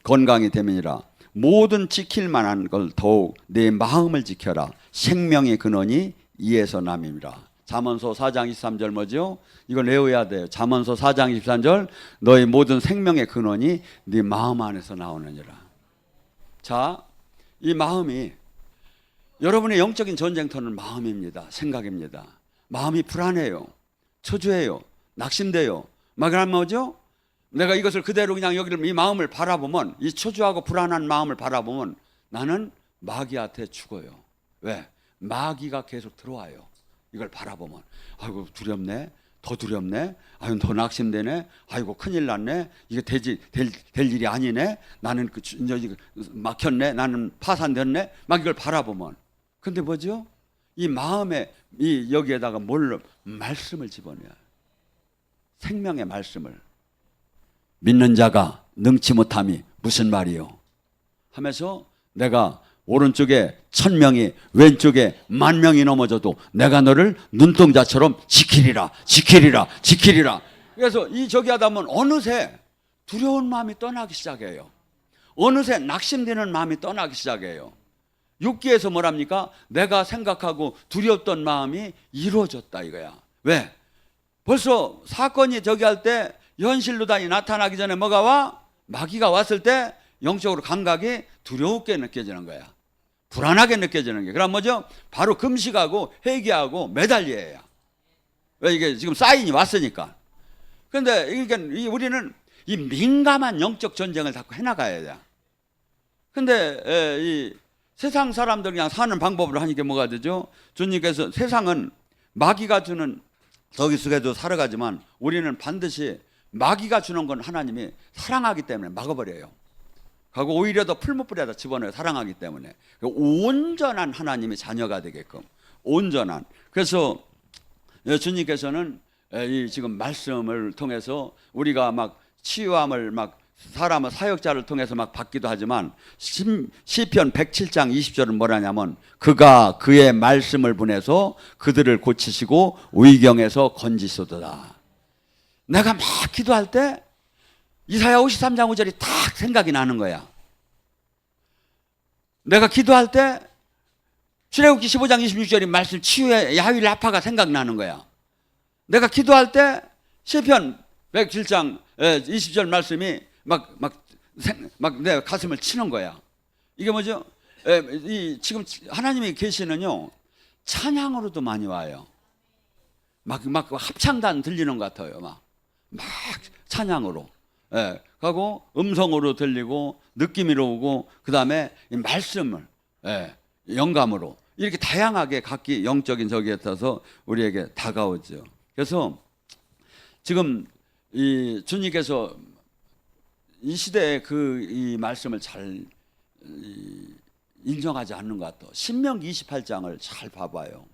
건강이 됨이니라. 모든 지킬 만한 걸 더욱 내 마음을 지켜라. 생명의 근원이 이에서 남임이라. 잠언서 4장 23절 뭐죠? 이걸 외워야 돼요. 잠언서 4장 23절 너의 모든 생명의 근원이 네 마음 안에서 나오느니라. 자, 이 마음이 여러분의 영적인 전쟁터는 마음입니다. 생각입니다. 마음이 불안해요. 초조해요. 낙심돼요. 막 그러면 뭐죠? 내가 이것을 그대로 그냥 여기를 이 마음을 바라보면, 이 초조하고 불안한 마음을 바라보면 나는 마귀한테 죽어요. 왜? 마귀가 계속 들어와요. 이걸 바라보면 아이고 두렵네, 더 두렵네, 아이고 더 낙심되네, 아이고 큰일 났네, 이게 될 일이 아니네, 나는 이제 막혔네, 나는 파산됐네, 막 이걸 바라보면. 근데 뭐죠? 이 마음에 이 여기에다가 뭘 말씀을 집어넣어요. 생명의 말씀을. 믿는 자가 능치 못함이 무슨 말이요? 하면서 내가 오른쪽에 1000명이 왼쪽에 10,000명이 넘어져도 내가 너를 눈동자처럼 지키리라, 지키리라, 지키리라. 그래서 이 저기 하다 보면 어느새 두려운 마음이 떠나기 시작해요. 어느새 낙심되는 마음이 떠나기 시작해요. 6기에서 뭐랍니까? 내가 생각하고 두려웠던 마음이 이루어졌다 이거야. 왜? 벌써 사건이 저기 할 때 현실로 다 나타나기 전에 뭐가 와? 마귀가 왔을 때 영적으로 감각이 두렵게 느껴지는 거야. 불안하게 느껴지는 게. 그럼 뭐죠? 바로 금식하고 회개하고 매달려야. 왜? 이게 지금 사인이 왔으니까. 그런데 이게 우리는 이 민감한 영적 전쟁을 자꾸 해나가야 돼. 근데 이 세상 사람들 그냥 사는 방법으로 하니까 뭐가 되죠? 주님께서 세상은 마귀가 주는 저기 속에도 살아가지만 우리는 반드시 마귀가 주는 건 하나님이 사랑하기 때문에 막아버려요. 하고 오히려 더 풀무불에다 집어넣어요. 사랑하기 때문에. 온전한 하나님의 자녀가 되게끔. 온전한. 그래서 주님께서는 이 지금 말씀을 통해서 우리가 막 치유함을 막 사람을 사역자를 통해서 막 받기도 하지만 시편 107장 20절은 뭐라냐면 그가 그의 말씀을 보내서 그들을 고치시고 의경에서 건지소도다. 내가 막 기도할 때 이사야 53장 5절이 딱 생각이 나는 거야. 내가 기도할 때 출애굽기 15장 26절이 말씀 치유의 야훼 라파가 생각나는 거야. 내가 기도할 때 시편 107장 20절 말씀이 막 내 가슴을 치는 거야. 이게 뭐죠? 지금 하나님이 계시는요 찬양으로도 많이 와요. 막 합창단 들리는 것 같아요. 막 찬양으로. 하고 음성으로 들리고 느낌으로 오고 그 다음에 말씀을 영감으로 이렇게 다양하게 각기 영적인 저기에 따라서 우리에게 다가오죠. 그래서 지금 이 주님께서 이 시대에 이 말씀을 잘 인정하지 않는 것 같아요. 신명기 28장을 잘 봐봐요.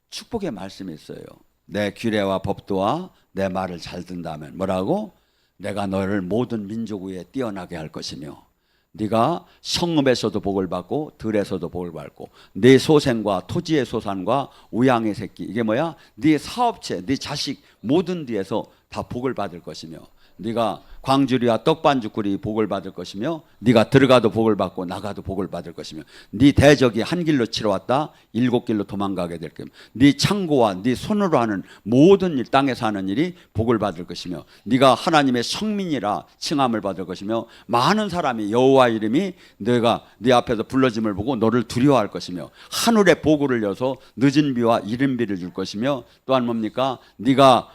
축복의 말씀이 있어요. 내 규례와 법도와 내 말을 잘 듣는다면 뭐라고? 내가 너를 모든 민족 위에 뛰어나게 할 것이며 네가 성읍에서도 복을 받고 들에서도 복을 받고 네 소생과 토지의 소산과 우양의 새끼 이게 뭐야? 네 사업체, 네 자식 모든 데에서 다 복을 받을 것이며 네가 광주리와 떡반죽거리 복을 받을 것이며 네가 들어가도 복을 받고 나가도 복을 받을 것이며 네 대적이 한 길로 치러 왔다 7길로 도망가게 될 것이며 네 창고와 네 손으로 하는 모든 일 땅에서 하는 일이 복을 받을 것이며 네가 하나님의 성민이라 칭함을 받을 것이며 많은 사람이 여호와 이름이 내가 네 앞에서 불러짐을 보고 너를 두려워할 것이며 하늘의 보고를 여서 늦은 비와 이른 비를 줄 것이며 또한 뭡니까? 네가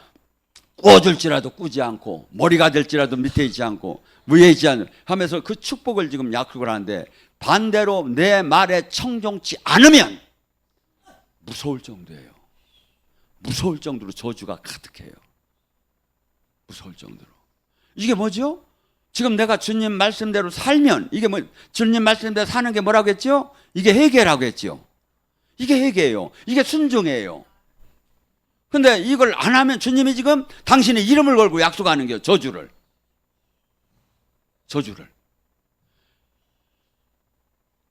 꾸어줄지라도 꾸지 않고 머리가 될지라도 밑에 있지 않고 위에 있지 않고 하면서 그 축복을 지금 약속을 하는데 반대로 내 말에 청종치 않으면 무서울 정도예요. 무서울 정도로 저주가 가득해요. 무서울 정도로. 이게 뭐죠? 지금 내가 주님 말씀대로 살면 이게 뭐 주님 말씀대로 사는 게 뭐라고 했죠? 이게 회개라고 했죠. 이게 회개예요. 이게 순종이에요. 근데 이걸 안 하면 주님이 지금 당신의 이름을 걸고 약속하는 거예요. 저주를.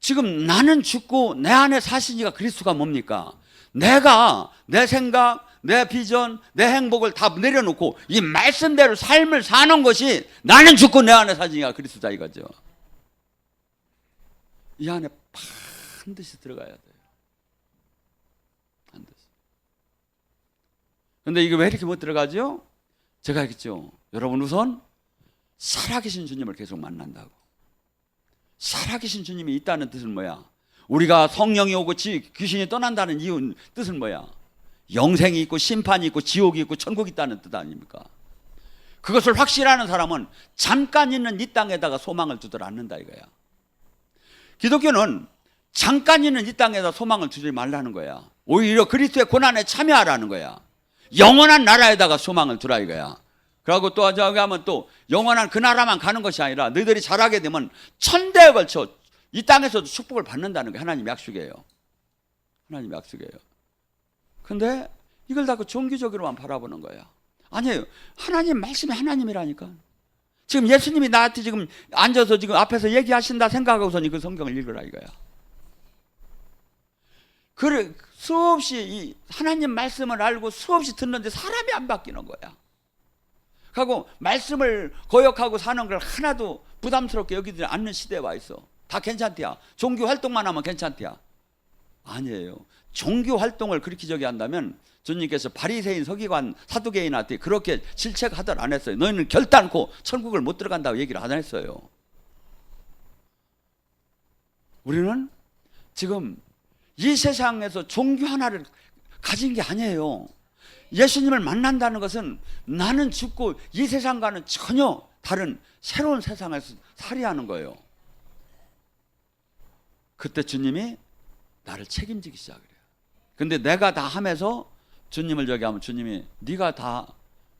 지금 나는 죽고 내 안에 사시니까 그리스도가 뭡니까? 내가 내 생각, 내 비전, 내 행복을 다 내려놓고 이 말씀대로 삶을 사는 것이 나는 죽고 내 안에 사시니까 그리스도다 이거죠. 이 안에 반드시 들어가야 돼요. 반드시. 근데 이게 왜 이렇게 못 들어가죠? 제가 알겠죠. 여러분 우선 살아계신 주님을 계속 만난다고. 살아계신 주님이 있다는 뜻은 뭐야? 우리가 성령이 오고 귀신이 떠난다는 이유 뜻은 뭐야? 영생이 있고 심판이 있고 지옥이 있고 천국이 있다는 뜻 아닙니까? 그것을 확실하는 사람은 잠깐 있는 이 땅에다가 소망을 두들 않는다 이거야. 기독교는 잠깐 있는 이 땅에다 소망을 두지 말라는 거야. 오히려 그리스도의 고난에 참여하라는 거야. 영원한 나라에다가 소망을 두라 이거야. 그리고 또 저기 하면 또 영원한 그 나라만 가는 것이 아니라 너희들이 잘하게 되면 천대에 걸쳐 이 땅에서도 축복을 받는다는 게 하나님의 약속이에요. 하나님의 약속이에요. 근데 이걸 다 종교적으로만 바라보는 거야. 아니에요. 하나님 말씀이 하나님이라니까. 지금 예수님이 나한테 지금 앉아서 지금 앞에서 얘기하신다 생각하고서는 그 성경을 읽으라 이거야. 그래 수없이 이 하나님 말씀을 알고 수없이 듣는데 사람이 안 바뀌는 거야. 하고 말씀을 거역하고 사는 걸 하나도 부담스럽게 여기지 않는 시대에 와 있어. 다 괜찮대야. 종교 활동만 하면 괜찮대야. 아니에요. 종교 활동을 그렇게 저기 한다면 주님께서 바리새인 서기관 사두개인한테 그렇게 질책하들 안 했어요. 너희는 결단코 천국을 못 들어간다고 얘기를 안 했어요. 우리는 지금 이 세상에서 종교 하나를 가진 게 아니에요. 예수님을 만난다는 것은 나는 죽고 이 세상과는 전혀 다른 새로운 세상에서 살이하는 거예요. 그때 주님이 나를 책임지기 시작해요. 근데 내가 다 하면서 주님을 저기 하면 주님이 네가 다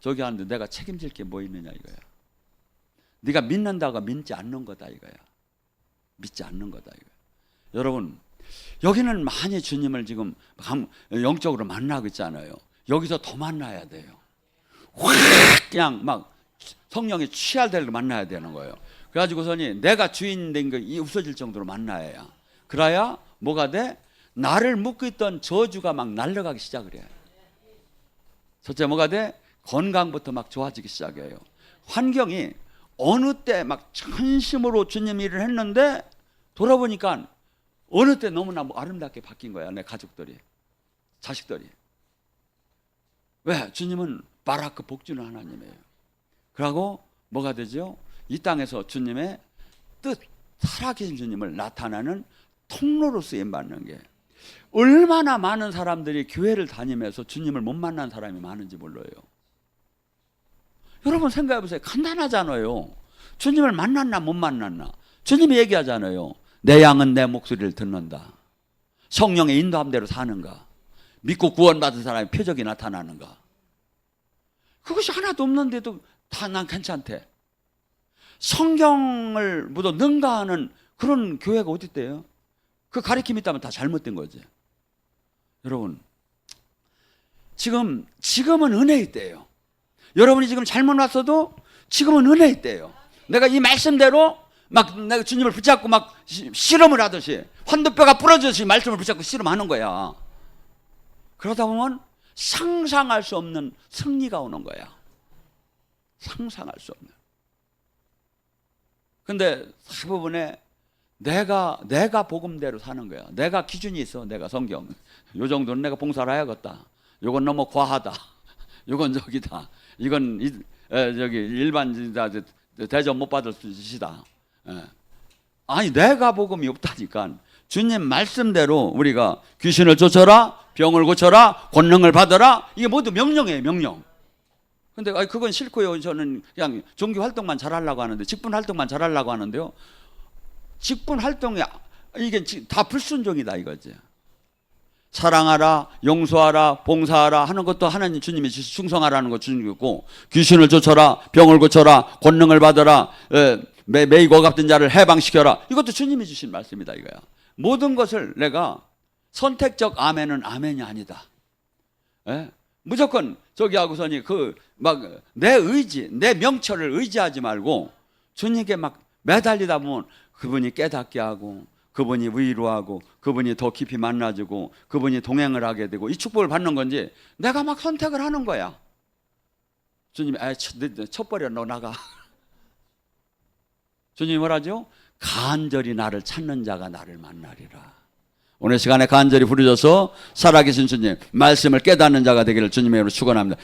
저기 하는데 내가 책임질 게 뭐 있느냐 이거야. 네가 믿는다고 믿지 않는 거다 이거야. 믿지 않는 거다 이거야. 여러분 여기는 많이 주님을 지금 영적으로 만나고 있잖아요. 여기서 더 만나야 돼요. 확 그냥 막 성령에 취할 대로 만나야 되는 거예요. 그래가지고서니 내가 주인 된 게 없어질 정도로 만나야. 그래야 뭐가 돼? 나를 묶고 있던 저주가 막 날아가기 시작을 해요. 첫째 뭐가 돼? 건강부터 막 좋아지기 시작해요. 환경이 어느 때 막 전심으로 주님 일을 했는데 돌아보니까 어느 때 너무나 아름답게 바뀐 거야. 내 가족들이, 자식들이. 왜? 주님은 바라크 복주는 하나님이에요. 그러고 뭐가 되죠? 이 땅에서 주님의 뜻, 살아계신 주님을 나타나는 통로로 쓰임받는 게 얼마나 많은 사람들이 교회를 다니면서 주님을 못 만난 사람이 많은지 몰라요. 여러분 생각해 보세요. 간단하잖아요. 주님을 만났나 못 만났나. 주님이 얘기하잖아요. 내 양은 내 목소리를 듣는다. 성령의 인도함대로 사는가. 믿고 구원받은 사람의 표적이 나타나는가. 그것이 하나도 없는데도 다 난 괜찮대. 성경을 모두 능가하는 그런 교회가 어디 있대요? 그 가르침이 있다면 다 잘못된 거지. 여러분 지금은 은혜 있대요. 여러분이 지금 잘못 왔어도 지금은 은혜 있대요. 내가 이 말씀대로 막 내가 주님을 붙잡고 막 실험을 하듯이 환도뼈가 부러지듯이 말씀을 붙잡고 실험하는 거야. 그러다 보면 상상할 수 없는 승리가 오는 거야. 상상할 수 없는. 근데 대부분에 내가 복음대로 사는 거야. 내가 기준이 있어. 내가 성경. 요 정도는 내가 봉사를 해야겠다. 요건 너무 과하다. 요건 저기다. 이건 저기 일반인다 대접 못 받을 짓이다. 아니 내가 복음이 없다니까. 주님 말씀대로 우리가 귀신을 쫓아라, 병을 고쳐라, 권능을 받아라. 이게 모두 명령이에요. 명령. 근데 그건 싫고요. 저는 그냥 종교 활동만 잘하려고 하는데, 직분 활동만 잘하려고 하는데요. 직분 활동이 이게 다 불순종이다 이거지. 사랑하라, 용서하라, 봉사하라 하는 것도 하나님 주님이 충성하라는 거 주님이고, 귀신을 쫓아라, 병을 고쳐라, 권능을 받아라, 매이고 억압된 자를 해방시켜라. 이것도 주님이 주신 말씀이다 이거야. 모든 것을 내가 선택적 아멘은 아멘이 아니다. 무조건 저기 하고서니 막 내 의지, 내 명철을 의지하지 말고 주님께 막 매달리다 보면 그분이 깨닫게 하고 그분이 위로하고 그분이 더 깊이 만나주고 그분이 동행을 하게 되고 이 축복을 받는 건지 내가 막 선택을 하는 거야. 주님이 첩버려 너 나가. 주님이 뭐라죠? 간절히 나를 찾는 자가 나를 만나리라. 오늘 시간에 간절히 부르셔서 살아계신 주님 말씀을 깨닫는 자가 되기를 주님의 이름으로 축원합니다.